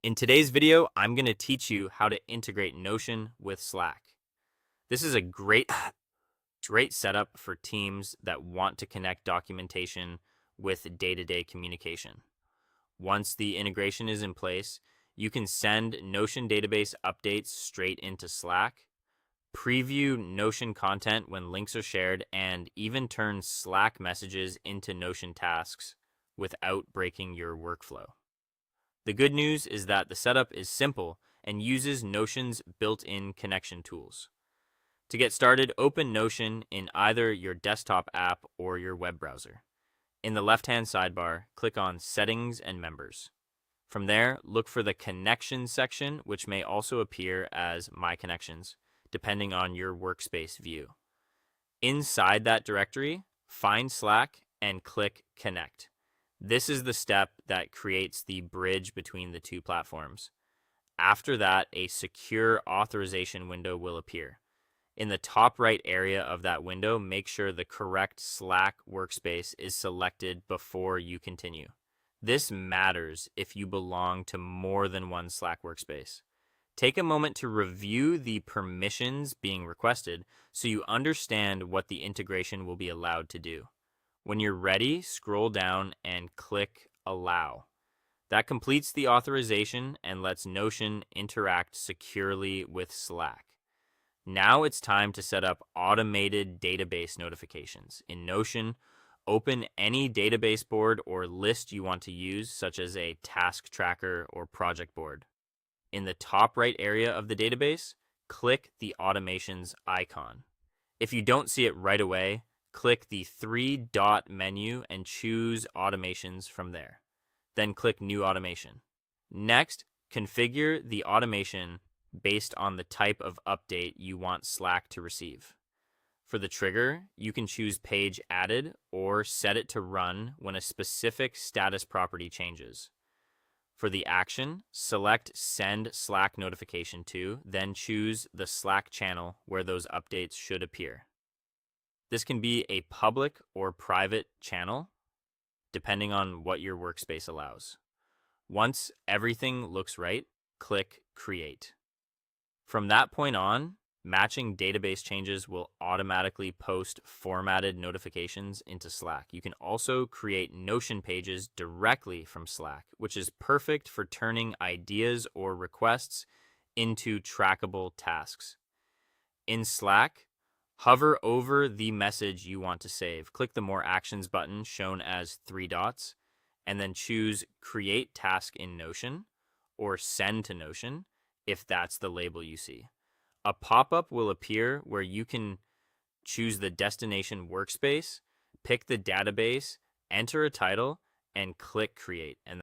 In today's video, I'm going to teach you how to integrate Notion with Slack. This is a great setup for teams that want to connect documentation with day-to-day communication. Once the integration is in place, you can send Notion database updates straight into Slack, preview Notion content when links are shared, and even turn Slack messages into Notion tasks without breaking your workflow. The good news is that the setup is simple and uses Notion's built-in connection tools. To get started, open Notion in either your desktop app or your web browser. In the left-hand sidebar, click on Settings and Members. From there, look for the Connections section, which may also appear as My Connections, depending on your workspace view. Inside that directory, find Slack and click Connect. This is the step that creates the bridge between the two platforms. After that, a secure authorization window will appear. In the top right area of that window, make sure the correct Slack workspace is selected before you continue. This matters if you belong to more than one Slack workspace. Take a moment to review the permissions being requested so you understand what the integration will be allowed to do. When you're ready, scroll down and click Allow. That completes the authorization and lets Notion interact securely with Slack. Now it's time to set up automated database notifications. In Notion, open any database board or list you want to use, such as a task tracker or project board. In the top right area of the database, click the automations icon. If you don't see it right away, click the three-dot menu and choose automations from there. Then click New Automation. Next, configure the automation based on the type of update you want Slack to receive. For the trigger, you can choose Page Added or set it to run when a specific status property changes. For the action, select Send Slack Notification to, then choose the Slack channel where those updates should appear. This can be a public or private channel, depending on what your workspace allows. Once everything looks right, click Create. From that point on, matching database changes will automatically post formatted notifications into Slack. You can also create Notion pages directly from Slack, which is perfect for turning ideas or requests into trackable tasks. In Slack, hover over the message you want to save. Click the More Actions button shown as three dots, and then choose Create Task in Notion or Send to Notion if that's the label you see. A pop-up will appear where you can choose the destination workspace, pick the database, enter a title, and click Create. And